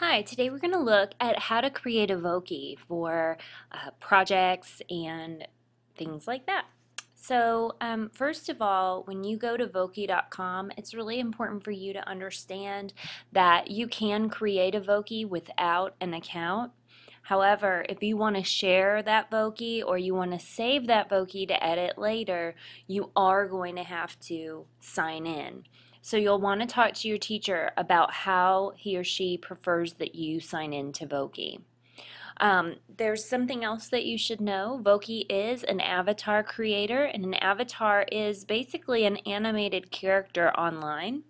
Hi, today we're going to look at how to create a Voki for projects and things like that. So first of all, when you go to Voki.com, it's really important for you to understand that you can create a Voki without an account. However, if you want to share that Voki or you want to save that Voki to edit later, you are going to have to sign in. So you'll want to talk to your teacher about how he or she prefers that you sign in to Voki. There's something else that you should know. Voki is an avatar creator, and an avatar is basically an animated character online.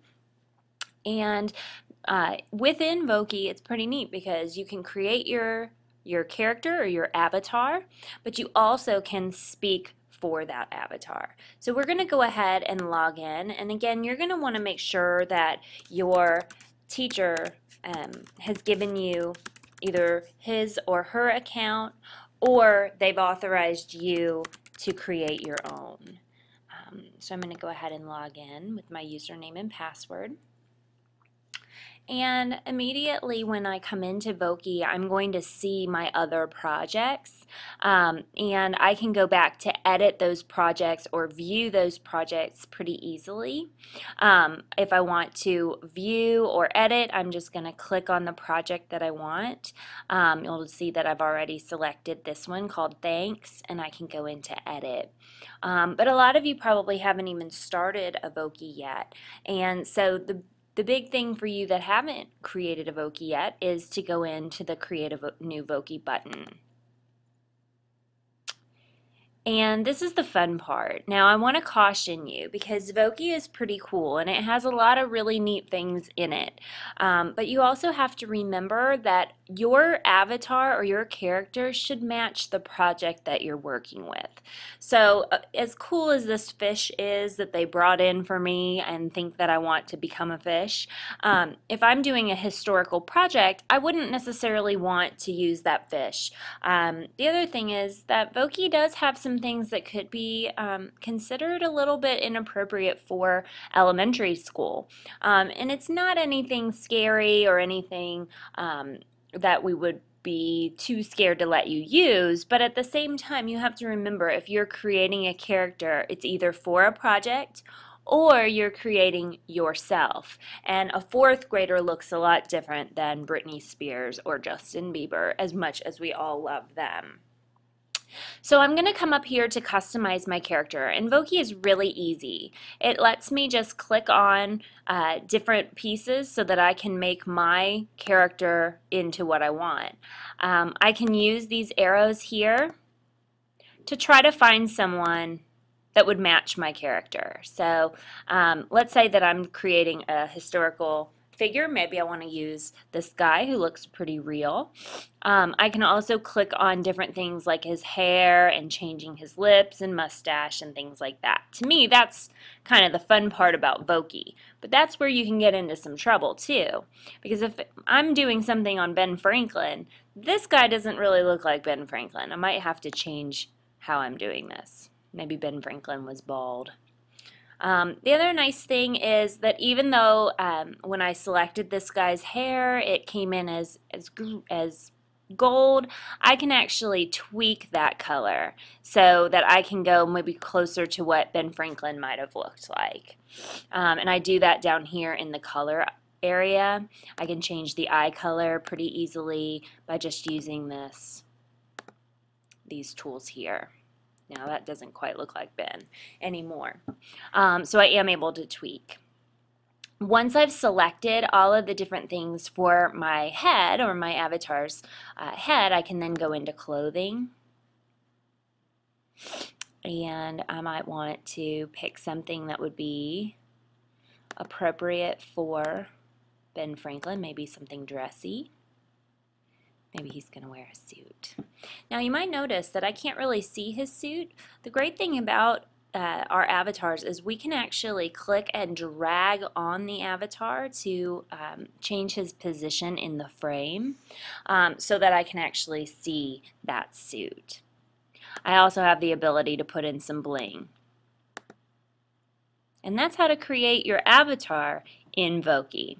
And within Voki, it's pretty neat because you can create your character or your avatar, but you also can speak for that avatar. So we're going to go ahead and log in, and again, you're going to want to make sure that your teacher has given you either his or her account, or they've authorized you to create your own. So I'm going to go ahead and log in with my username and password. And immediately when I come into Voki, I'm going to see my other projects, and I can go back to edit those projects or view those projects pretty easily. If I want to view or edit, I'm just going to click on the project that I want. You'll see that I've already selected this one called Thanks, and I can go into edit. But a lot of you probably haven't even started a Voki yet, and so the big thing for you that haven't created a Voki yet is to go into the Create a New Voki button. And this is the fun part. Now I want to caution you because Voki is pretty cool and it has a lot of really neat things in it. But you also have to remember that your avatar or your character should match the project that you're working with. So as cool as this fish is that they brought in for me and think that I want to become a fish, if I'm doing a historical project, I wouldn't necessarily want to use that fish. The other thing is that Voki does have some things that could be considered a little bit inappropriate for elementary school. And it's not anything scary or anything that we would be too scared to let you use, but at the same time you have to remember if you're creating a character, it's either for a project or you're creating yourself. And a fourth grader looks a lot different than Britney Spears or Justin Bieber, as much as we all love them. So I'm going to come up here to customize my character, and Voki is really easy. It lets me just click on different pieces so that I can make my character into what I want. I can use these arrows here to try to find someone that would match my character. So let's say that I'm creating a historical figure. Maybe I want to use this guy who looks pretty real. I can also click on different things like his hair and changing his lips and mustache and things like that. To me, that's kind of the fun part about Voki. But that's where you can get into some trouble too. Because if I'm doing something on Ben Franklin, this guy doesn't really look like Ben Franklin. I might have to change how I'm doing this. Maybe Ben Franklin was bald. The other nice thing is that even though when I selected this guy's hair, it came in as gold, I can actually tweak that color so that I can go maybe closer to what Ben Franklin might have looked like. And I do that down here in the color area. I can change the eye color pretty easily by just using these tools here. Now that doesn't quite look like Ben anymore. So I am able to tweak. Once I've selected all of the different things for my head or my avatar's head, I can then go into clothing. And I might want to pick something that would be appropriate for Ben Franklin, maybe something dressy. Maybe he's going to wear a suit. Now you might notice that I can't really see his suit. The great thing about our avatars is we can actually click and drag on the avatar to change his position in the frame so that I can actually see that suit. I also have the ability to put in some bling. And that's how to create your avatar in Voki.